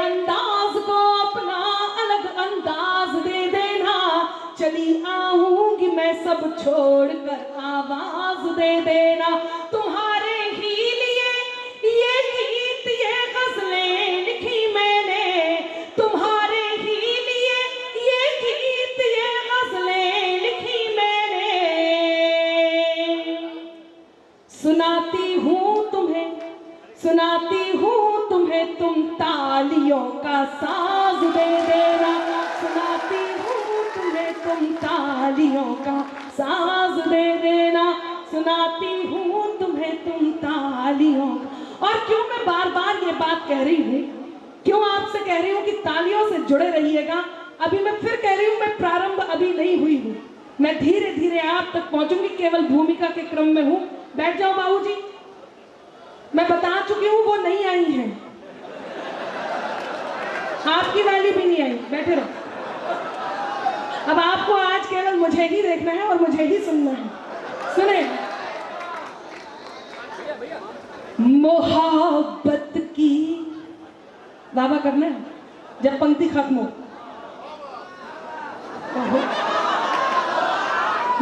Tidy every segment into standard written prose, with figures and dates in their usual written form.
अंदाज को अपना अलग अंदाज दे देना, चली आऊंगी मैं सब छोड़कर आवाज दे देना। तुम्हारे ही लिए ये गीत ये गजलें लिखी मैंने, तुम्हारे ही लिए ये गीत ये गजलें लिखी मैंने। सुनाती हूँ तुम्हें तुम तालियों का साज दे देना, सुनाती हूँ तुम्हें तुम तालियों का साज दे देना, सुनाती हूँ तुम्हें तुम तालियों का। और क्यों मैं बार बार ये बात कह रही हूँ, क्यों आपसे कह रही हूँ कि तालियों से जुड़े रहिएगा। अभी मैं फिर कह रही हूँ, मैं प्रारंभ अभी नहीं हुई हूँ, मैं धीरे धीरे आप तक पहुंचूंगी, केवल भूमिका के क्रम में हूँ। बैठ जाओ बाबूजी, मैं बता चुकी हूँ वो नहीं आई है, आपकी वाली भी नहीं आई, बैठे रहो। अब आपको आज केवल मुझे ही देखना है और मुझे ही सुनना है। सुने, मोहब्बत की बाबा करना है जब पंक्ति खत्म हो।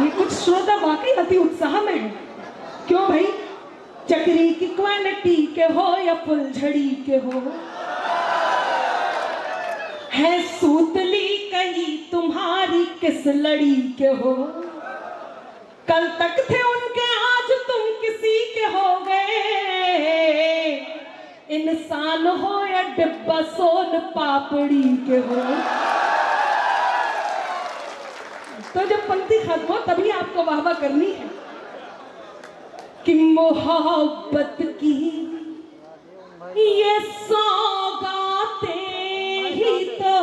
ये कुछ श्रोता वाकई अति उत्साह में है। क्यों भाई? चक्री की क्वालिटी के हो या फुलझड़ी के हो, है सूतली कहीं तुम्हारी किस लड़ी के हो। कल तक थे उनके आज तुम किसी के हो गए, इंसान हो या डिब्बा सोन पापड़ी के हो। तो जब पंक्ति खत्म हो तभी आपको वाह वाह करनी है कि मोहब्बत की ये सौगातें ही तो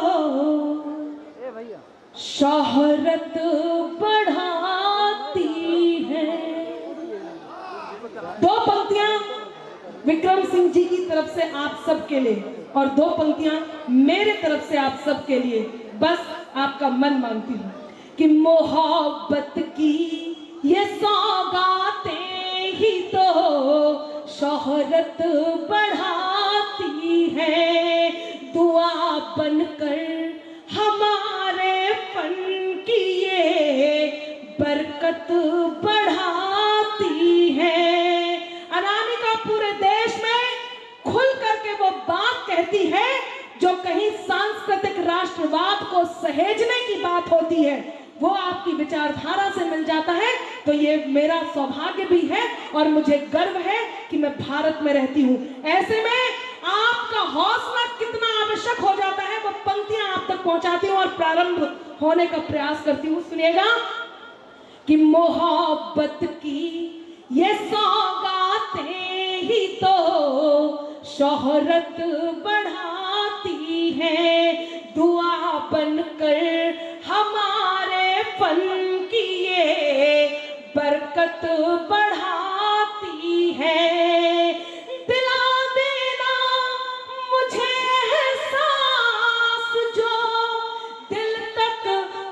शोहरत बढ़ाती है। दो पंक्तियां विक्रम सिंह जी की तरफ से आप सबके लिए और दो पंक्तियां मेरे तरफ से आप सबके लिए, बस आपका मन मांगती हूं कि मोहब्बत की ये सौगातें ही तो शोहरत बढ़ाती है, दुआ बनकर हमारे फन की ये बरकत बढ़ाती है। अनामिका पूरे देश में खुल करके वो बात कहती है जो कहीं सांस्कृतिक राष्ट्रवाद को सहेजने की बात होती है, वो आपकी विचारधारा से मिल जाता है। तो ये मेरा सौभाग्य भी है और मुझे गर्व है कि मैं भारत में रहती हूँ। ऐसे में आपका हौसला कितना आवश्यक हो जाता है, वो पंक्तियां आप तक पहुंचाती हूँ और प्रारंभ होने का प्रयास करती हूँ। सुनिएगा कि मोहब्बत की ये सौगातें ही तो शोहरत बढ़ाती है, दुआ बनकर हमारे फन की ये बरकत बढ़ाती है। दिला देना मुझे एहसास जो दिल तक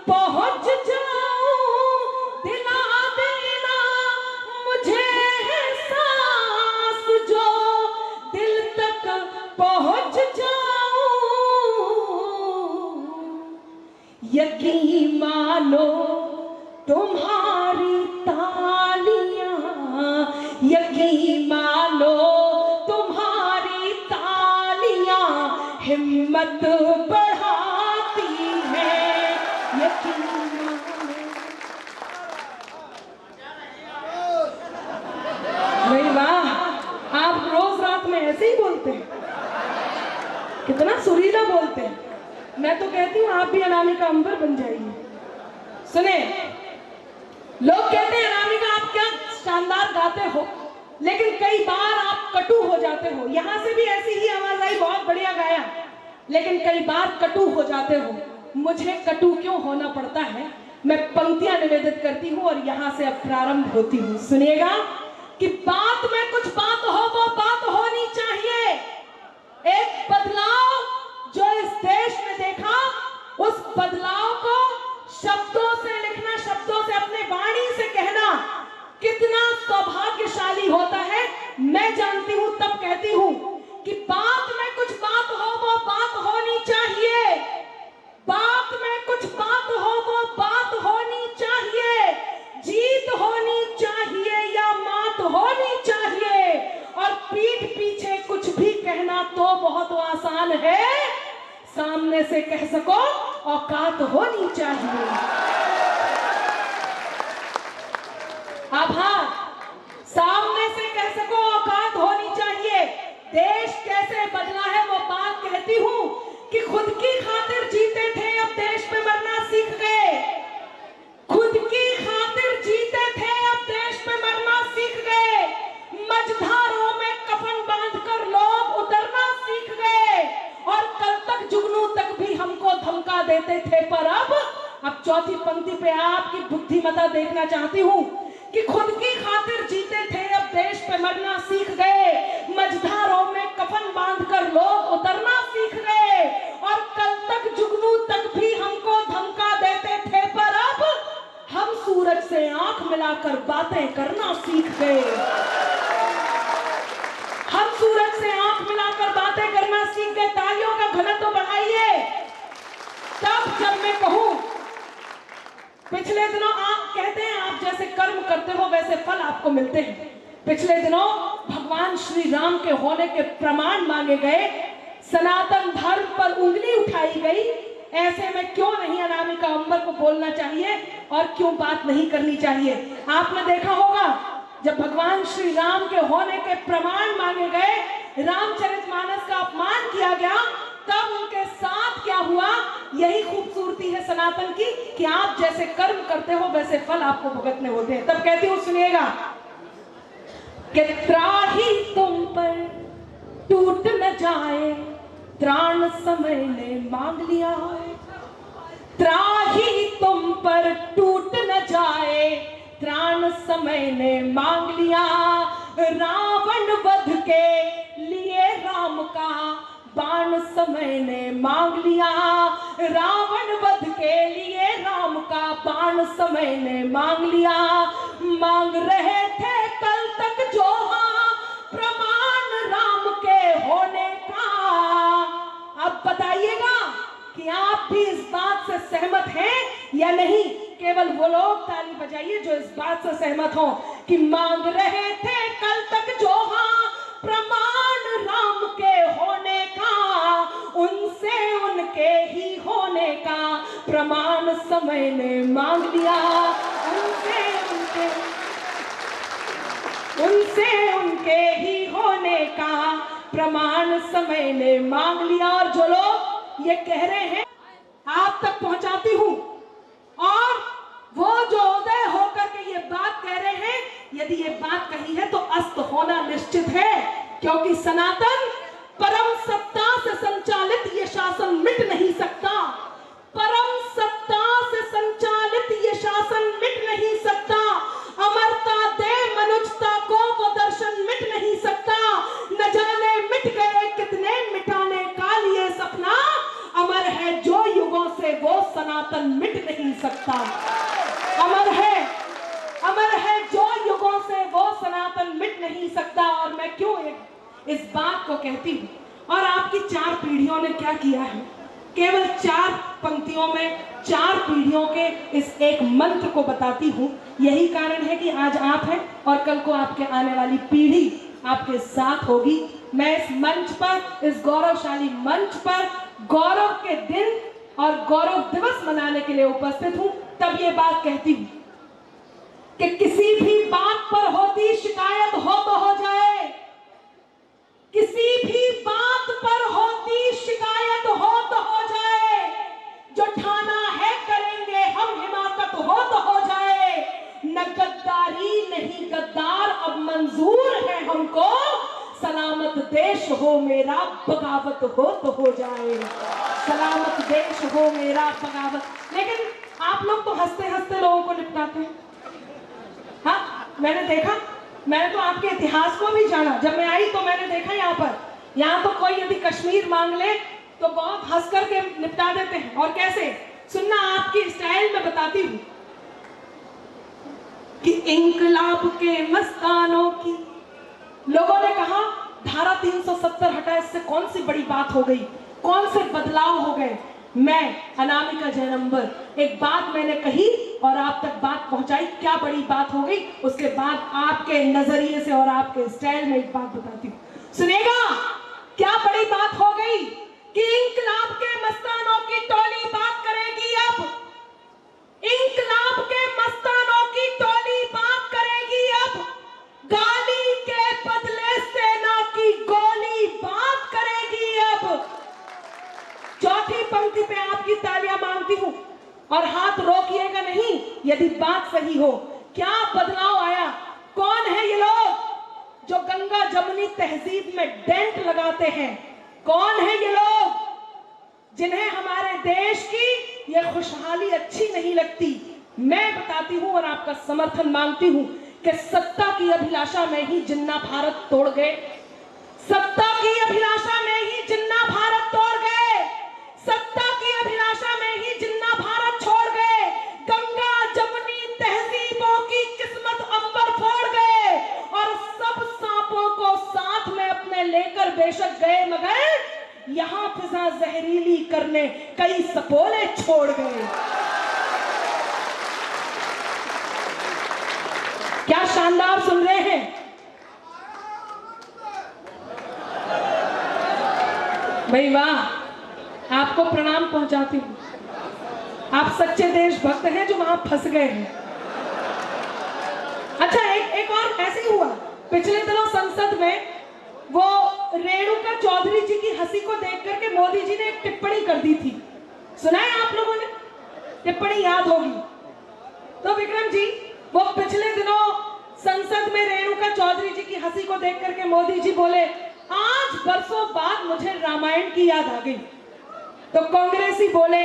पहुंच जाऊं, दिला देना मुझे एहसास जो दिल तक पहुंच जाऊं। यकीन मानो तुम्हारी तालियां, यकीन मानो तुम्हारी तालियां हिम्मत बढ़ाती है। यकीन मानो। नहीं वाह, आप रोज रात में ऐसे ही बोलते हैं, कितना सुरीला बोलते हैं। मैं तो कहती हूँ आप भी अनामिका अंबर बन जाइए। सुने, लोग कहते हैं अनामिका आप क्या शानदार गाते हो, लेकिन कई बार आप कटु हो जाते हो। यहां से भी ऐसी ही आवाज आई, बहुत बढ़िया गाया, लेकिन कई बार कटु हो जाते हो। मुझे कटु क्यों होना पड़ता है, मैं पंक्तियां निवेदित करती हूँ और यहां से अब प्रारंभ होती हूँ। सुनिएगा कि बात में कुछ बात हो, वो बात होनी चाहिए। एक बदलाव जो इस देश में देखा, उस बदलाव को शब्दों से लिखना, शब्दों से अपने वाणी से कहना कितना सौभाग्यशाली होता है। मैं जानती हूं, तब कहती हूं कि बात में कुछ बात हो, वो बात सामने से कह सको औकात होनी चाहिए। अब हाँ, सामने से कह सको औकात होनी चाहिए। देश कैसे बदला है वो बात कहती हूँ कि खुद की खातिर जीते थे, अब देश पे मरना सीख गए। खुद की खातिर जीते थे, अब देश पे मरना सीख गए। मझधारों में कफन बांधकर लोग उतरना सीख गए, और कल तक जुगनू तक भी हमको धमका देते थे, पर अब चौथी पंक्ति पे आपकी बुद्धिमता देखना चाहती हूँ कि खुद की खातिर जीते थे, अब देश पे मरना सीख गए। मझधारों में कफन बांधकर लोग उतरना सीख गए, और कल तक जुगनू तक भी हमको धमका देते थे, पर अब हम सूरज से आंख मिलाकर बातें करना सीख गए। हम सूरज से आंख मिलाकर बातें करना सीख गए। तालियों का घनत्व बढ़ाइए। तब जब मैं कहूं, पिछले दिनों आप कहते हैं आप जैसे कर्म करते हो वैसे फल आपको मिलते हैं। पिछले दिनों भगवान श्री राम के होने के प्रमाण मांगे गए, सनातन धर्म पर उंगली उठाई गई। ऐसे में क्यों नहीं अनामिका अंबर को बोलना चाहिए और क्यों बात नहीं करनी चाहिए? आपने देखा होगा जब भगवान श्री राम के होने के प्रमाण मांगे गए, रामचरितमानस का अपमान किया गया, तब उनके साथ क्या हुआ? यही खूबसूरती है सनातन की कि आप जैसे कर्म करते हो वैसे फल आपको भुगतने होते हैं। तब कहती हूँ, सुनिएगा कि त्राही तुम पर टूट न जाए, त्राण समय ने मांग लिया। त्राही तुम पर टूट न जाए, त्राण समय ने मांग लिया। रावण वध के लिए राम का बाण समय ने मांग लिया। रावण वध के लिए राम का बाण समय ने मांग लिया। मांग रहे थे कल तक जो प्रमाण राम के होने का। अब बताइएगा कि आप भी इस बात से सहमत हैं या नहीं? केवल वो लोग ताली बजाइए जो इस बात से सहमत हो कि मांग रहे थे कल तक जो प्रमाण राम के होने का, उनसे उनके ही होने का प्रमाण समय ने मांग लिया। उनसे उनके ही होने का प्रमाण समय ने मांग लिया। और जो लोग ये कह रहे हैं आप तक पहुंचाती हूं, और वो जो उदय होकर के ये बात कह रहे हैं, यदि ये बात कही है तो अस्त होना निश्चित है, क्योंकि सनातन परम सत्ता से संचालित ये शासन मिट नहीं सकता। परम सत्ता से संचालित ये शासन मिट नहीं सकता। अमरता दे मनुष्यता को वो दर्शन मिट नहीं सकता। न जाने मिट गए कितने मिटाने का लिए सपना, अमर है जो युगों से वो सनातन मिट नहीं सकता। अमर है जो युगों से वो सनातन मिट नहीं सकता। और मैं क्यों इस बात को कहती हूँ, और आपकी 4 पीढ़ियों ने क्या किया है? केवल 4 पंक्तियों में 4 पीढ़ियों के इस एक मंत्र को बताती हूँ। यही कारण है कि आज आप हैं और कल को आपके आने वाली पीढ़ी आपके साथ होगी। मैं इस मंच पर, इस गौरवशाली मंच पर गौरव के दिन और गौरव दिवस मनाने के लिए उपस्थित हूँ। तब ये बात कहती हूँ कि किसी भी बात पर होती शिकायत हो तो हो जाए, किसी भी बात पर होती शिकायत हो तो हो जाए, जो ठाना है करेंगे हम हिमाकत हो तो हो जाए। न गद्दारी नहीं गद्दार अब मंजूर है हमको, सलामत देश हो मेरा बगावत हो तो हो जाए। सलामत देश हो मेरा बगावत। लेकिन आप लोग तो हंसते हंसते लोगों को निपटाते हैं। हाँ, मैंने तो आपके इतिहास को भी जाना। जब मैं आई तो मैंने देखा यहाँ तो कोई यदि कश्मीर मांग ले तो बहुत हंस करके निपटा देते हैं। और कैसे सुनना, आपकी स्टाइल में बताती हूँ कि इंकलाब के मस्तानों की, लोगों ने कहा धारा 370 हटा, इससे कौन सी बड़ी बात हो गई, कौन से बदलाव हो गए। मैं अनामिका जयनंबर एक बात मैंने कही और आप तक बात पहुंचाई, क्या बड़ी बात हो गई। उसके बाद आपके नजरिए से और आपके स्टाइल में एक बात बताती हूँ, सुनेगा क्या बड़ी बात हो गई कि इंकलाब के पंक्ति पे आपकी तालियां मांगती हूं और हाथ रोकिएगा नहीं यदि बात सही हो। क्या बदलाव आया? कौन है ये लोग जो गंगा जमुनी तहजीब में डेंट लगाते हैं? कौन है ये लोग जिन्हें हमारे देश की ये खुशहाली अच्छी नहीं लगती? मैं बताती हूं और आपका समर्थन मांगती हूं कि सत्ता की अभिलाषा में ही जिन्ना भारत तोड़ गए। सत्ता की अभिलाषा में ही जिन्ना भारत तोड़ गए। सत्ता की अभिलाषा में ही जिन्ना भारत छोड़ गए। गंगा जमुनी तहजीबों की किस्मत अंबर फोड़ गए और सब सांपों को साथ में अपने लेकर बेशक गए, मगर यहां फिजा जहरीली करने कई सपोले छोड़ गए। क्या शानदार सुन रहे हैं? भाई वाह, आपको प्रणाम पहुंचाती हूं। आप सच्चे देशभक्त हैं जो वहां फंस गए हैं। अच्छा, एक और ऐसे ही हुआ पिछले दिनों संसद में। वो रेणुका चौधरी जी की हंसी को देख करके मोदी जी ने एक टिप्पणी कर दी थी। सुना है आप लोगों ने? टिप्पणी याद होगी तो विक्रम जी, वो पिछले दिनों संसद में रेणुका चौधरी जी की हंसी को देख करके मोदी जी बोले, आज बरसों बाद मुझे रामायण की याद आ गई। तो कांग्रेसी बोले,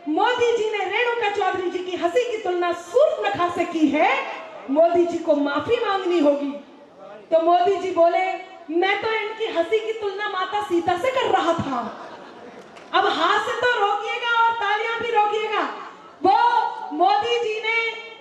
मोदी जी ने रेणुका चौधरी जी की हंसी की तुलना सूर्पनखा से की है, मोदी जी को माफी मांगनी होगी। तो मोदी जी बोले, मैं तो इनकी हंसी की तुलना माता सीता से कर रहा था। अब हास्य तो रोकिएगा और तालियां भी रोकिएगा। वो मोदी जी ने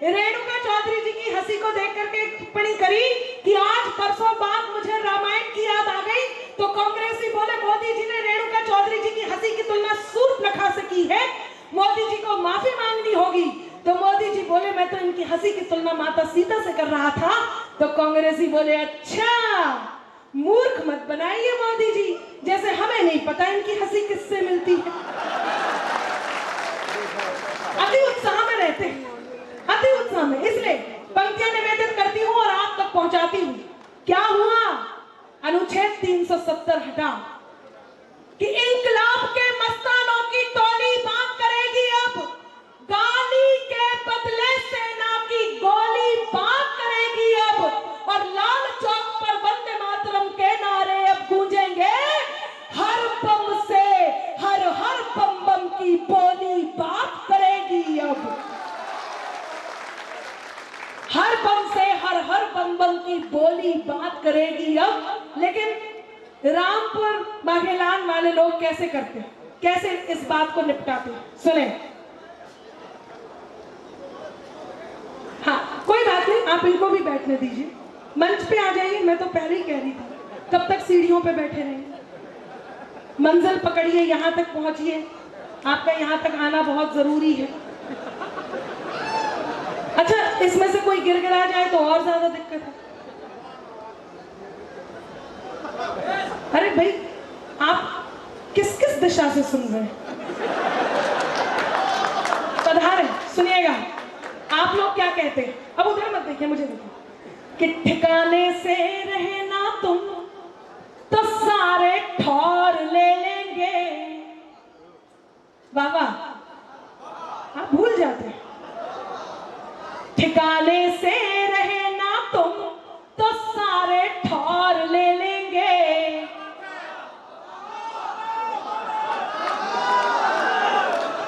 रेणुका चौधरी जी की हंसी को देख करके टिप्पणी करी कि आज बरसों बाद मुझे रामायण की याद आ गई। तो कांग्रेसी बोले, मोदी जी ने रेणुका चौधरी जी की हंसी की तुलना सूर्पनखा से की है, मोदी जी को माफी मांगनी होगी। तो मोदी जी बोले, मैं तो इनकी हंसी की तुलना माता सीता से कर रहा था। तो कांग्रेसी बोले, अच्छा, मूर्ख मत बनाइए मोदी जी, जैसे हमें नहीं पता इनकी हंसी किससे मिलती है। अति उत्साह में रहते हैं, अति उत्साह में। इसलिए पंक्तियां निवेदित करती हूं और आप तक पहुंचाती हूं। क्या हुआ? अनुच्छेद 370 हटा कि इंकलाब के मस्तानों की टोली बात करेगी। अब गाली के बदले सेना की गोली बात करेगी अब, और लाल चौक पर वंदे मातरम के नारे अब गूंजेंगे। हर बम से हर हर बम बम की बोली बात करेगी अब। हर बम से हर हर बम बम की बोली बात करेगी अब। लेकिन रामपुर बाघेलान वाले लोग कैसे करते, कैसे इस बात को निपटाते, सुने। हाँ, कोई बात नहीं, आप इनको भी बैठने दीजिए, मंच पे आ जाइए। मैं तो पहले ही कह रही थी, कब तक सीढ़ियों पे बैठे रहेंगे? मंजिल पकड़िए, यहां तक पहुंचिए। आपका यहां तक आना बहुत जरूरी है। अच्छा, इसमें से कोई गिर गिरा जाए तो और ज्यादा दिक्कत है। अरे भाई, आप किस किस दिशा से सुन रहे हैं? पधारे, सुनिएगा। आप लोग क्या कहते हैं? अब उधर मत देखिए, मुझे देखिए। कि ठिकाने से रहे ना तुम तो सारे ठौर ले लेंगे। वाह वाह, आप भूल जाते हैं। ठिकाने से रहे ना तुम तो सारे ठौर ले लेंगे।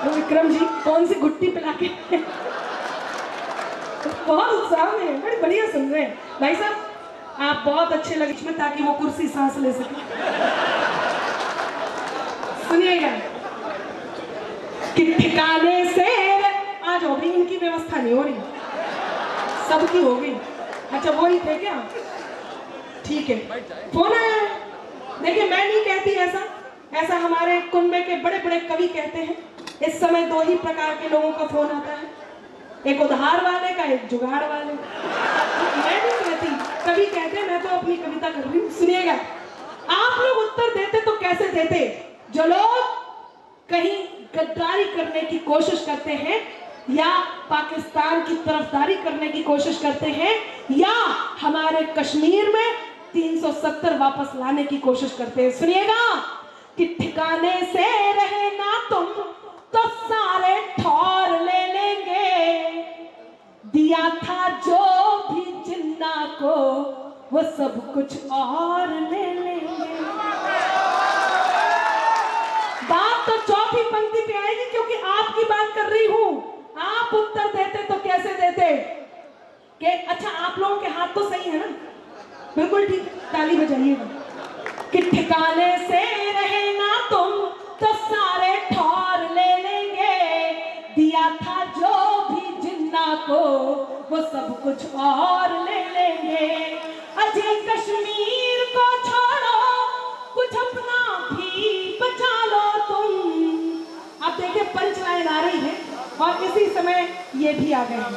विक्रम जी कौन सी गुट्टी पिला के बहुत उत्साह में, बड़ी बढ़िया सुन रहे हैं भाई साहब। आप बहुत अच्छे लगे इसमें, ताकि वो कुर्सी सांस ले सके। सुनिएगा कि ठिकाने से आज हो गई, इनकी व्यवस्था नहीं हो रही, सबकी हो गई। अच्छा, वो ही थे क्या? ठीक है, फोन आया है। देखिए, मैं नहीं कहती ऐसा, ऐसा हमारे कुनबे के बड़े बड़े कवि कहते हैं। इस समय दो ही प्रकार के लोगों का फोन आता है, एक उधार वाले का, एक जुगाड़ वाले का। मैं नहीं कहती, कवि कहते हैं, मैं तो अपनी कविता कर रही हूँ। सुनिएगा, आप लोग उत्तर देते तो कैसे देते? जो लोग कहीं गद्दारी करने की कोशिश करते हैं, या पाकिस्तान की तरफदारी करने की कोशिश करते हैं, या हमारे कश्मीर में 370 वापस लाने की कोशिश करते हैं। सुनिएगा कि ठिकाने से रहे ना तुम वो सब कुछ और ले लेंगे। बात तो चौथी पंक्ति पे आएगी, क्योंकि आपकी बात कर रही हूं। आप उत्तर देते तो कैसे देते कि अच्छा आप लोगों के हाथ तो सही है ना, बिल्कुल ठीक, ताली बजाइएगा। कि ठिकाने से रहे ना तुम तो सारे ठौर ले लेंगे, दिया था जो भी जिन्ना को वो सब कुछ और ले लेंगे। अजय कश्मीर को छोड़ो, कुछ अपना भी बचा लो तुम। आप देखिए पंच लाइन आ रही है और इसी समय ये भी आ गए हैं,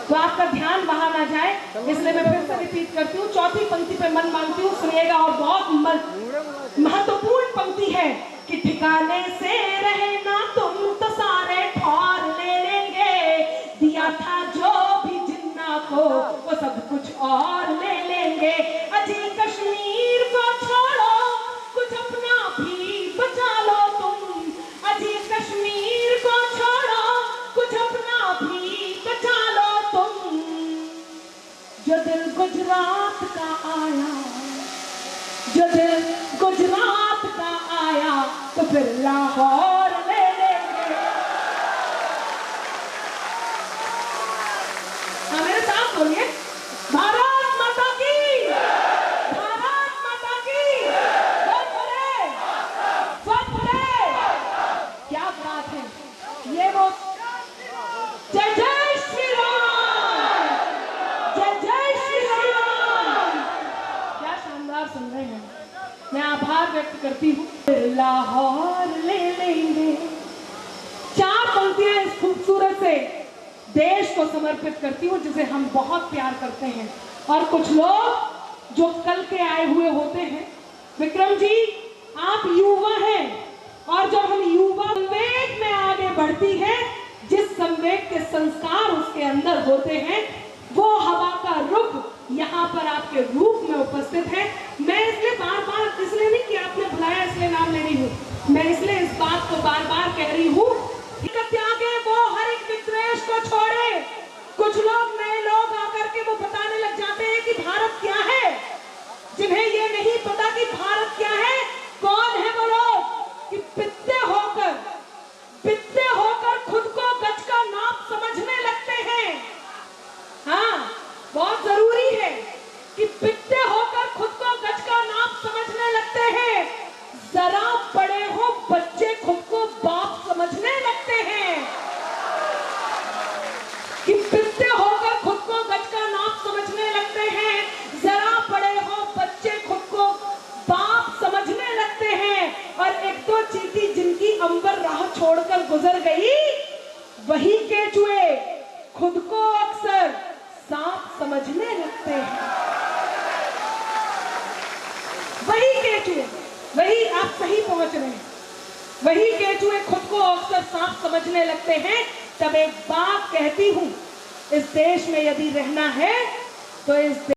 तो आपका ध्यान वहां ना जाए, इसलिए मैं फिर से रिपीट करती हूँ। चौथी पंक्ति पे मन मानती हूँ, सुनिएगा। और बहुत महत्वपूर्ण पंक्ति है कि ठिकाने से रहे ना तुम तो सारे ठौर ले लेंगे, दिया था जो भी जिन्ना को वो सब कुछ और ले लेंगे। अजी कश्मीर को छोड़ो, कुछ अपना भी बचा लो तुम। अजी कश्मीर को छोड़ो, कुछ अपना भी बचा लो तुम। जो दिल गुजरात का आया, जो दिल गुजरात का आया तो फिर लाहौर ले लेंगे। हाँ मेरे साथ बोलिए, भारत माता की, भारत माता की जय। क्या बात है, ये वो जय जय श्री राम, जय जय श्री राम। क्या शानदार सुन रहे हैं, मैं आभार व्यक्त करती हूँ। लाहौर ले लेंगे। चार पंक्तियां इस खूबसूरत से देश को समर्पित करती हूँ, जिसे हम बहुत प्यार करते हैं। और कुछ लोग जो कल के आए हुए होते हैं, विक्रम जी आप युवा हैं, और जब हम युवा संवेग में आगे बढ़ती है, जिस संवेग के संस्कार उसके अंदर होते हैं, वो हवा का रुख यहाँ पर आपके रूप में उपस्थित है। मैं इसलिए बार बार, इसलिए नहीं कि आपने बुलाया इसलिए नाम ले रही हूँ, मैं इसलिए इस बात को बार बार कह रही हूँ, त्यागे वो हर एक विद्वेष को छोड़े। कुछ लोग, नए लोग आकर के वो बताने लग जाते हैं कि भारत क्या है, जिन्हें ये नहीं पता कि भारत क्या है। कौन है वो लोग कि पित्ते होकर खुद को गज का नाप समझने लगते हैं। हाँ बहुत जरूरी है कि पित्ते होकर खुद को गज का नाप समझने लगते हैं। जरा बड़े हो बच्चे खुद को बाप समझने लगते हैं। कि पित्ते होकर खुद को गज का नाप समझने लगते हैं, जरा बड़े हो बच्चे खुद को बाप समझने लगते हैं। और एक दो चींटी जिनकी अंबर राह छोड़कर गुजर गई, वही केचुए खुद को अक्सर सांप समझने लगते हैं। वही केचुए, वही आप सही पहुंच रहे हैं, वही केचुए खुद को अक्सर सांप समझने लगते हैं। तब एक बात कहती हूं, इस देश में यदि रहना है तो इस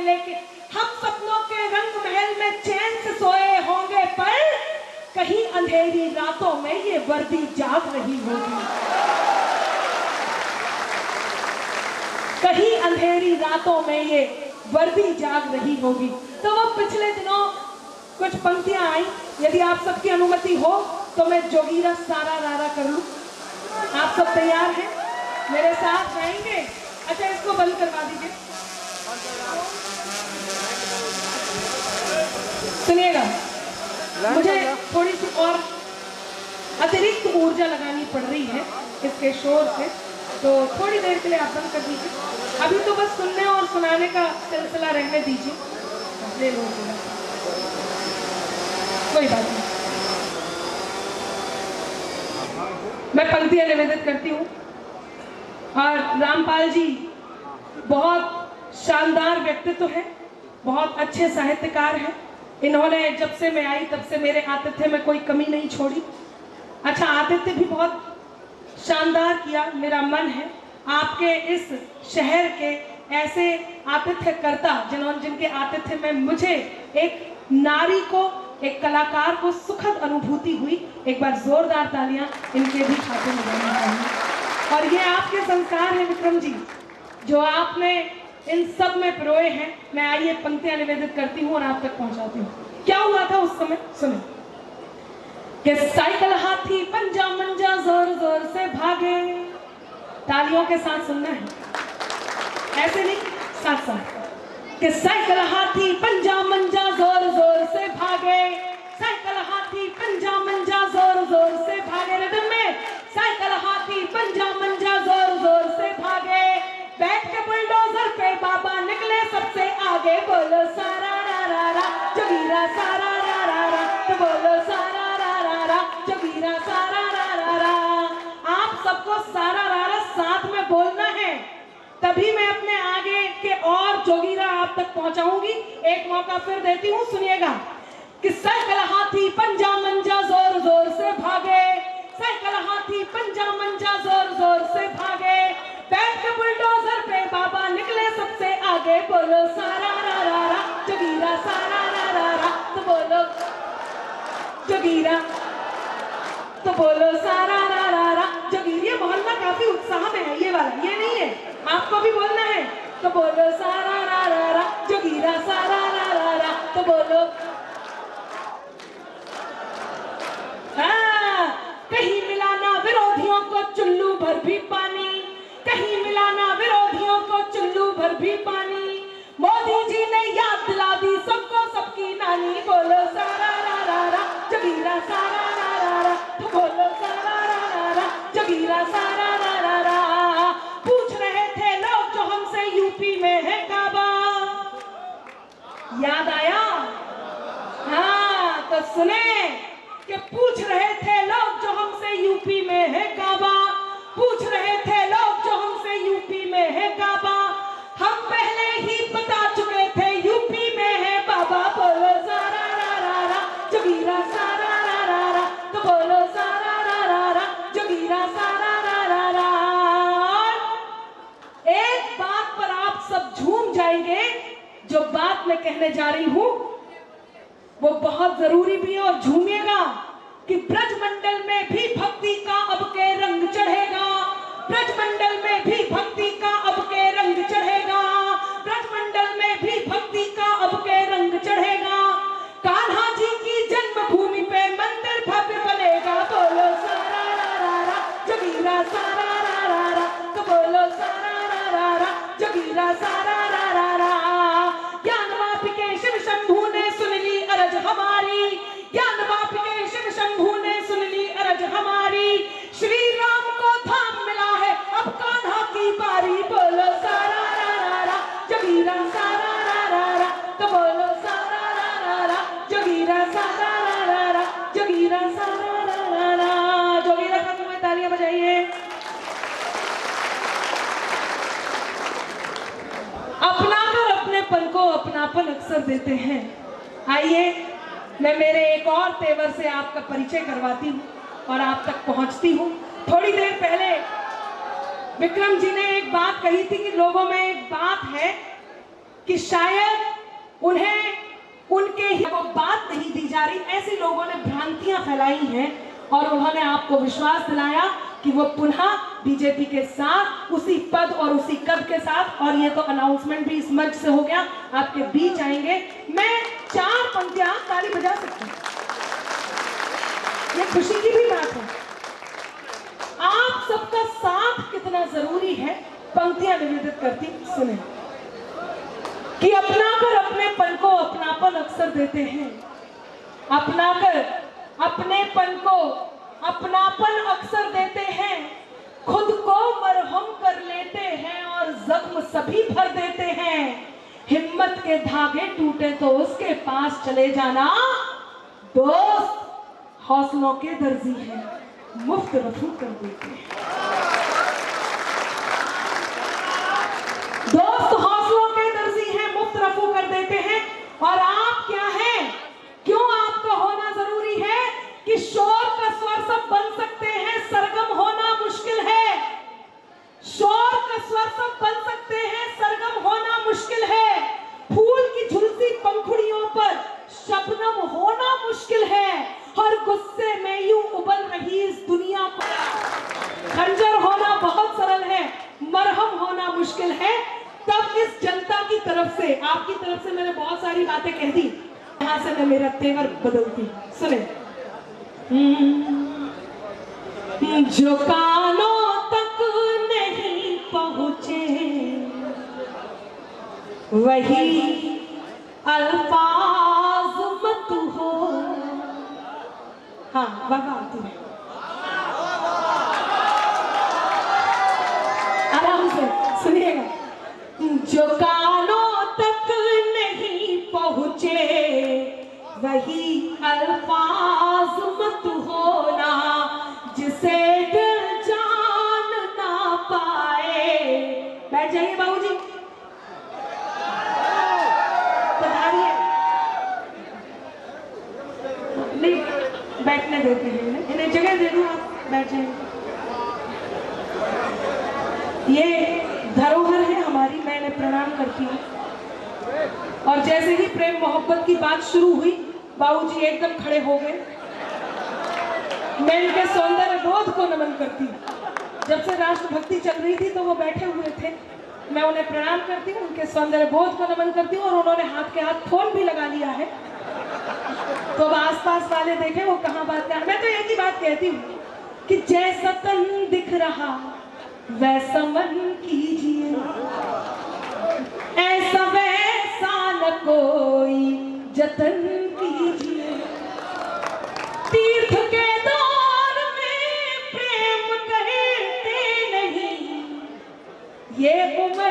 लेके, हम सपनों के रंग महल में चैन से सोए होंगे, पर कहीं अंधेरी रातों में ये वर्दी जाग रही होगी। कहीं अंधेरी रातों में ये वर्दी जाग रही होगी। तो वो पिछले दिनों कुछ पंक्तियां आई, यदि आप सबकी अनुमति हो तो मैं जोगीरा सारा रारा कर लूं। आप सब तैयार हैं? मेरे साथ जाएंगे? अच्छा, इसको बंद करवा दीजिए। सुनिएगा, मुझे थोड़ी सी और अतिरिक्त ऊर्जा लगानी पड़ रही है इसके शोर से, तो थोड़ी देर के लिए आप बंद कर दीजिए। अभी तो बस सुनने और सुनाने का सिलसिला रहने दीजिए। ले लो, कोई बात नहीं। मैं पंक्तियां निवेदित करती हूँ। और रामपाल जी बहुत शानदार व्यक्तित्व है, बहुत अच्छे साहित्यकार हैं। इन्होंने जब से मैं आई तब से मेरे आतिथ्य में कोई कमी नहीं छोड़ी। अच्छा, आतिथ्य भी बहुत शानदार किया। मेरा मन है आपके इस शहर के ऐसे आतिथ्यकर्ता जिनके आतिथ्य में मुझे एक नारी को, एक कलाकार को सुखद अनुभूति हुई। एक बार जोरदार तालियां इनके भी खाते में जानी चाहिए। और ये आपके संस्कार हैं विक्रम जी, जो आपने इन सब में पिरोए हैं। मैं आइए पंक्तियां निवेदित करती हूँ और आप तक पहुंचाती हूँ। क्या हुआ था उस समय, सुने। कि साइकिल हाथी पंजा मंजा जोर जोर से भागे। तालियों के साथ सुनना है, ऐसे नहीं, साथ साथ। कि साइकिल हाथी पंजा मंजा जोर जोर से भागे, साइकिल हाथी पंजा मंजा जोर जोर से भागे। रिदम में, साइकिल हाथी पंजा मंजा जोर जोर से भागे। बैठ के बुलडोजर पे बाबा निकले सबसे आगे। बोलो सारा रा रा रा जोगीरा सारा रा रा रा, तो बोलो सारा रा रा रा जोगीरा सारा रा रा रा। आप सबको सारा रा रा साथ में बोलना है, तभी मैं अपने आगे के और जोगीरा आप तक पहुंचाऊंगी। एक मौका फिर देती हूँ, सुनिएगा। कि साइकिल हाथी पंजा मंजा जोर जोर से भागे, साइकिल हाथी पंजा मंजा जोर जोर से भागे। बैठ के बुलडोजर पे बाबा निकले सबसे आगे। बोलो सारा रा रा रा जोगीरा सारा रा रा रा, तो बोलो जोगीरा, तो बोलो सारा रा रा रा जोगीरा। ये मोहल्ला काफी उत्साह में है, ये वाला, ये नहीं है, आपको भी बोलना है। तो बोलो सारा रा रा रा जोगीरा सारा रा रा रा, तो बोलो। हाँ, कहीं मिलाना विरोधियों को चुल्लू भर भी पानी, कहीं मिलाना विरोधियों को चुल्लू भर भी पानी। मोदी जी ने याद दिला दी सबको सबकी नानी। बोलो सारा रा रा रा जोगीरा सारा रा रा रा, तो बोलो सारा रा रा रा जोगीरा सारा रा रा रा। पूछ रहे थे लोग जो हमसे यूपी में है काबा, याद आया? हाँ, तो सुने कि पूछ रहे थे लोग जो हमसे यूपी में है काबा, पूछ रहे थे लोग जो हमसे यूपी में है काबा। हम पहले ही बता चुके थे यूपी में है बाबा। बोलो सारा रा रा रा जोगीरा सारा रा रा रा, तो बोलो सारा रा रा रा जोगीरा सारा रा रा रा। एक बात पर आप सब झूम जाएंगे, जो बात मैं कहने जा रही हूं वो बहुत जरूरी भी है, और झूमिएगा कि ब्रजमंडल में भी भक्ति का अब के रंग चढ़ेगा, ब्रजमंडल में भी भक्ति का अब के रंग चढ़ेगा, ब्रजमंडल में भी भक्ति का अब के रंग चढ़ेगा। कान्हा जी की जन्मभूमि पे मंदिर भव्य बनेगा। बोलो सारा रा रा रा जोगीरा सारा रा रा रा, तो बोलो सारा रा रा रा जोगीरा सारा रा रा रा। ज्ञानवापी के शिव शंभू ने सुन ली अरज हमारी, ज्ञानवापी के शिव शंभू ने सुन ली अरज हमारी। श्री राम को धाम मिला है अब कान्हा की बारी। बोलो सारा रा रा रा जोगीरा सारा रा रा रा, तो बोलो सारा रा रा रा जोगीरा सारा रा रा रा जोगीरा सारा रा रा रा। जोगीरा का तुम्हें तालियां बजाइए। अपनाकर अपनेपन को अपनापन अक्सर देते हैं। आइए मैं मेरे एक और तेवर से आपका परिचय करवाती हूँ और आप तक पहुँचती हूँ। थोड़ी देर पहले विक्रम जी ने एक बात कही थी कि लोगों में एक बात है कि शायद उन्हें उनके ही वो बात नहीं दी जा रही। ऐसे लोगों ने भ्रांतियां फैलाई हैं और उन्होंने आपको विश्वास दिलाया कि वो पुनः बीजेपी के साथ उसी पद और उसी कद के साथ, और ये तो अनाउंसमेंट भी इस मंच से हो गया, आपके बीच आएंगे। मैं 4 पंक्तियां ताली बजा सकती हूँ, ये खुशी की भी बात है। आप सबका साथ कितना जरूरी है, पंक्तियां निवेदित करती, सुने। कि अपनाकर अपनेपन को अपनापन अक्सर देते हैं, अपनाकर अपनेपन को अपनापन अक्सर देते हैं, खुद को मरहम कर लेते हैं और जख्म सभी भर देते हैं। हिम्मत के धागे टूटे तो उसके पास चले जाना, दोस्त हौसलों के दर्जी हैं, मुफ्त रफू कर देते हैं। दोस्त हौसलों के दर्जी हैं, मुफ्त रफू कर देते हैं। और आप क्या हैं, क्यों आपका होना जरूरी है कि शोर का स्वर सब बन सकते हैं, सरगम होना मुश्किल है। शोर का स्वर सब बन सकते हैं, सरगम होना मुश्किल है। फूल की झुलसी पंखुड़ियों पर शबनम होना मुश्किल है। हर गुस्से में यूं उबल रही इस दुनिया को, खंजर होना बहुत सरल है, मरहम होना मुश्किल है। तब इस जनता की तरफ से, आपकी तरफ से मैंने बहुत सारी बातें कह दी, यहां से मैं मेरा तेवर बदलती, सुने। जो कानों तक नहीं पहुंचे वही अल्फाज मत हो। हाँ, बाबा आती है, आराम से सुनिएगा। जो कानों तक नहीं पहुंचे वही अल्फाज मत होना, जिसे दिल जान ना पाए। बैठ जाइए बाबूजी, पधारिए। नहीं, बैठने देते हैं, इन्हें जगह दे दूं, आप बैठ जाइए। ये धरोहर है हमारी, मैं इन्हें प्रणाम करती हूँ। और जैसे ही प्रेम मोहब्बत की बात शुरू हुई, बाबूजी एकदम खड़े हो गए। मैं इनके सौंदर्य बोध को नमन करती हूँ। जब से राष्ट्रभक्ति चल रही थी तो वो बैठे हुए थे, मैं उन्हें प्रणाम करती हूँ, उनके सौंदर्य बोध को नमन करती हूँ। और उन्होंने हाथ के हाथ फोन भी लगा लिया है, तो अब आसपास वाले देखें वो कहाँ बात कर। मैं तो एक ही बात कहती हूँ कि जैसा तन दिख रहा वैसा मन कीजिए, ऐसा वैसा न कोई जतन कीजिए। तीर्थ के दौर में प्रेम कहते नहीं, ये उम्र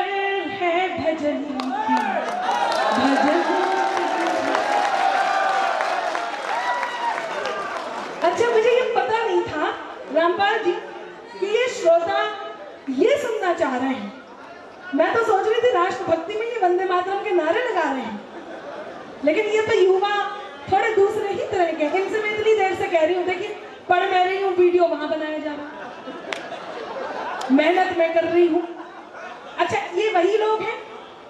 है भजन की, भजन की। अच्छा, मुझे ये पता नहीं था रामपाल जी कि ये श्रोता ये सुनना चाह रहे हैं। मैं तो सोच रही थी राष्ट्रभक्ति में ये वंदे मातरम के नारे लगा रहे हैं, लेकिन ये तो युवा थोड़े दूसरे ही तरह के। इनसे मैं इतनी देर से कह रही हूँ, देखिए पढ़ मैं रही हूँ, वीडियो वहां बनाया जा रहा, मेहनत मैं कर रही हूँ। अच्छा, ये वही लोग हैं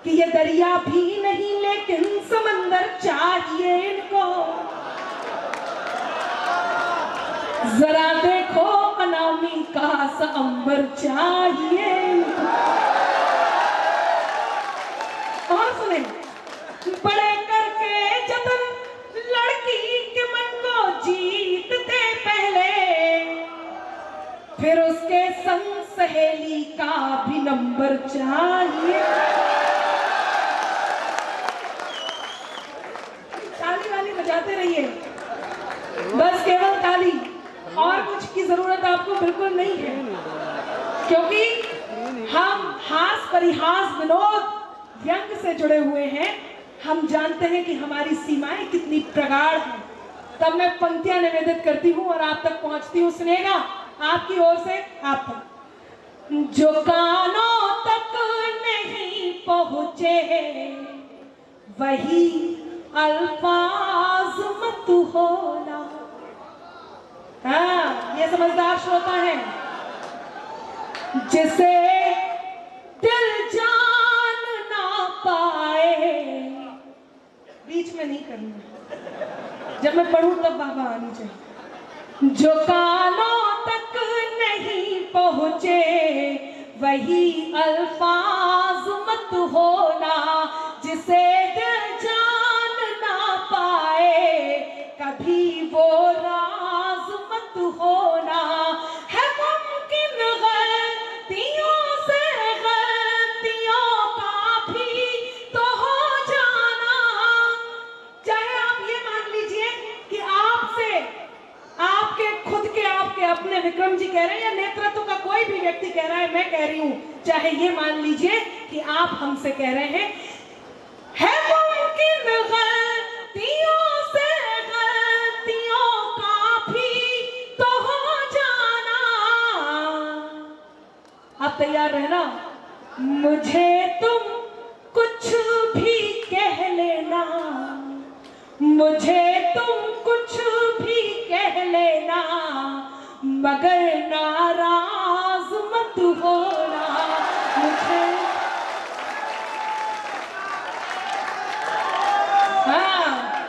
कि ये दरिया भी नहीं लेकिन समंदर चाहिए इनको। जरा देखो अनामिका सा अंबर चाहिए। और सुने, बड़े करके जतन लड़की के मन को जीतते पहले, फिर उसके संग सहेली का भी नंबर चाहिए। ताली वाली बजाते रहिए, बस केवल ताली, और कुछ की जरूरत आपको बिल्कुल नहीं है, क्योंकि हम हास परिहास विनोद व्यंग से जुड़े हुए हैं। हम जानते हैं कि हमारी सीमाएं कितनी प्रगाढ़ हैं। तब मैं पंक्तियां निवेदित करती हूँ और आप तक पहुंचती हूँ, सुनेगा आपकी ओर से आप तक। जो कानों तक नहीं पहुंचे वही अल्फाज मत होना। हाँ, ये समझदार श्रोता है। जिसे दिल जान ना पाए करनी है, जब मैं पढ़ूं तब बाबा आनी चाहिए। जो कानों तक नहीं पहुंचे वही अल्फाज मत होना, जिसे दिल जान ना पाए कभी वो राज मत होना। है मुमकिन गलतियों से गलतियों का भी तो हो जाना। चाहे आप ये मान लीजिए कि आपसे आपके खुद के आपके अपने विक्रम जी कह रहे हैं या नेतृत्व का कोई भी व्यक्ति कह रहा है, मैं कह रही हूं, चाहे ये मान लीजिए कि आप हमसे कह रहे हैं, है मुमकिन गलतियों से गलतियों का भी तो हो जाना। आप तैयार रहना। मुझे तुम कुछ भी कह लेना, मुझे तुम कुछ भी कह लेना, मगर नाराज मत होना। मुझे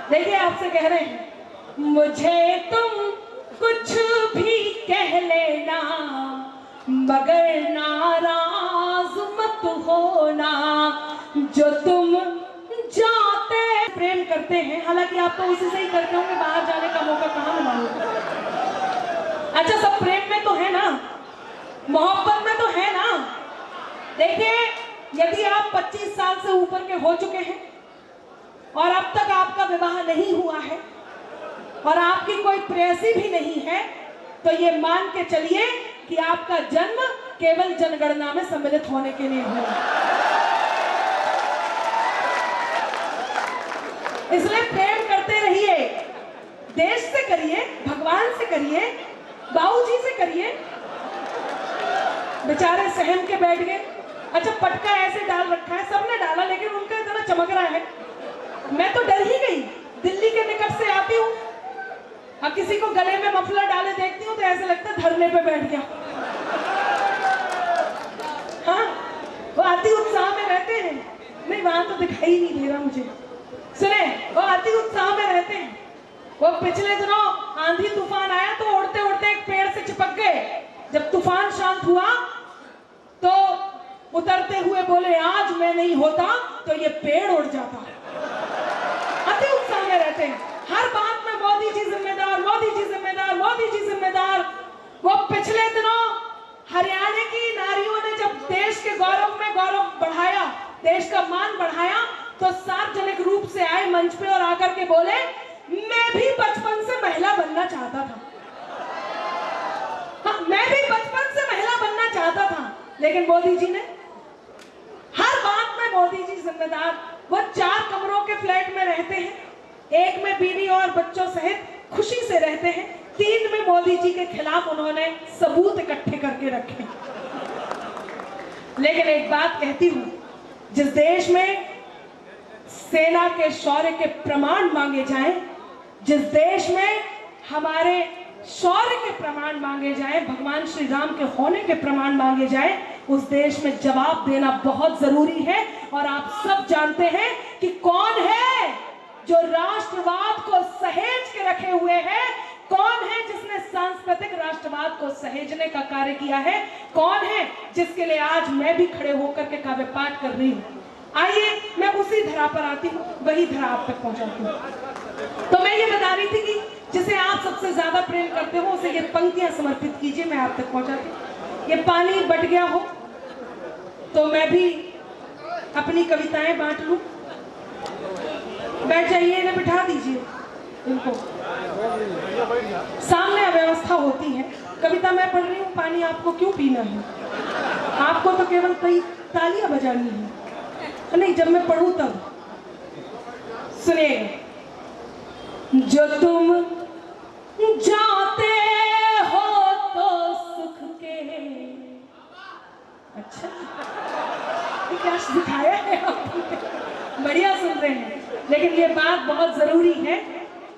देखिए आपसे कह रहे हैं, मुझे तुम कुछ भी कह लेना, मगर नाराज मत होना। जो तुम जाते प्रेम करते हैं, हालांकि आप तो उसी से ही करते होंगे, बाहर जाने का मौका कहाँ मिला होगा। अच्छा, सब प्रेम में तो है ना, मोहब्बत में तो है ना। देखिए, यदि आप 25 साल से ऊपर के हो चुके हैं और अब तक आपका विवाह नहीं हुआ है और आपकी कोई प्रेयसी भी नहीं है, तो ये मान के चलिए कि आपका जन्म केवल जनगणना में सम्मिलित होने के लिए हुआ। इसलिए प्रेम करते रहिए, देश से करिए, भगवान से करिए, बाबूजी से करिए। बेचारे सहम के बैठ गए। अच्छा, पटका ऐसे डाल रखा है, सबने डाला, लेकिन उनका इतना चमक रहा है, मैं तो डर ही गई। दिल्ली के निकट से आती हूँ और किसी को गले में मफलर डाले देखती हूँ तो ऐसे लगता है धरने पे बैठ गया। हाँ, वो अति उत्साह में रहते हैं। नहीं, वहां तो दिखाई नहीं दे रहा मुझे। सुने, वो अति उत्साह में रहते हैं। वो पिछले दिनों आंधी तूफान आया तो उड़ते उड़ते एक पेड़ से चिपक गए। जब तूफान शांत हुआ तो उतरते हुए बोले, आज मैं नहीं होता तो ये पेड़ उड़ जाता। अति उत्साह में रहते हैं, हर बात में मोदी जी जिम्मेदार, मोदी जी जिम्मेदार, मोदी जी जिम्मेदार। वो पिछले दिनों हरियाणा की नारियों ने जब देश के गौरव में गौरव बढ़ाया, देश का मान बढ़ाया, तो सार्वजनिक रूप से आए मंच पे और आकर के बोले, मैं भी बचपन से महिला बनना चाहता था। हाँ, मैं भी बचपन से महिला बनना चाहता था, लेकिन मोदी जी ने, हर बात में मोदी जी जिम्मेदार। वो 4 कमरों के फ्लैट में रहते हैं, एक में बीवी और बच्चों सहित खुशी से रहते हैं, 3 में मोदी जी के खिलाफ उन्होंने सबूत इकट्ठे करके रखे। लेकिन एक बात कहती हूं, जिस देश में सेना के शौर्य के प्रमाण मांगे जाएं, जिस देश में हमारे शौर्य के प्रमाण मांगे जाएं, भगवान श्री राम के होने के प्रमाण मांगे जाएं, उस देश में जवाब देना बहुत जरूरी है। और आप सब जानते हैं कि कौन है जो राष्ट्रवाद को सहेज के रखे हुए है, कौन है जिसने सांस्कृतिक राष्ट्रवाद को सहेजने का कार्य किया है, कौन है जिसके लिए आज मैं भी खड़े होकर के काव्य पाठ कर रही हूं। आइए मैं उसी धरा पर आती हूँ, वही धरा आप तक पहुंचाती हूँ। तो मैं ये बता रही थी कि जिसे आप सबसे ज्यादा प्रेम करते हो उसे ये पंक्तियां समर्पित कीजिए, मैं आप तक पहुंचाती हूँ। ये पानी बट गया हो तो मैं भी अपनी कविताएं बांट लूं। बैठ जाइए, इन्हें बिठा दीजिए, इनको सामने अव्यवस्था होती है। कविता मैं पढ़ रही हूँ, पानी आपको क्यों पीना है? आपको तो केवल कई तालियां बजानी है। नहीं, जब मैं पढ़ूं तब सुनिए। जो तुम जाते हो तो सुख के, अच्छा क्या दिखाया है आपने, बढ़िया सुन रहे हैं। लेकिन ये बात बहुत जरूरी है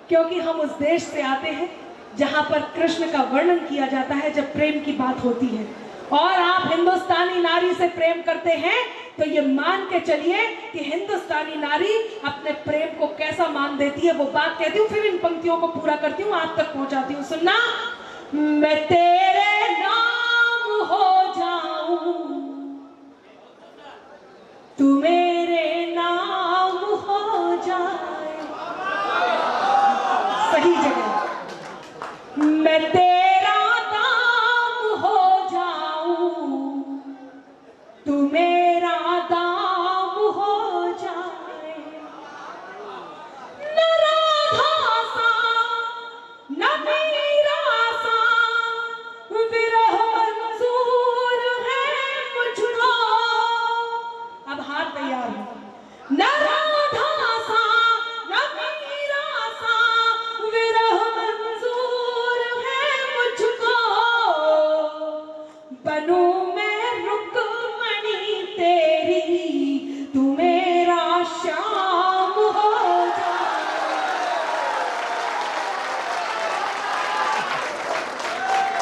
क्योंकि हम उस देश से आते हैं जहां पर कृष्ण का वर्णन किया जाता है जब प्रेम की बात होती है। और आप हिंदुस्तानी नारी से प्रेम करते हैं तो ये मान के चलिए कि हिंदुस्तानी नारी अपने प्रेम को कैसा मान देती है। वो बात कहती हूँ, फिर इन पंक्तियों को पूरा करती हूँ, आप तक पहुंचाती हूँ। सुनना, मैं तेरे नाम हो जाऊं, तू मेरे नाम हो जाए। सही जगह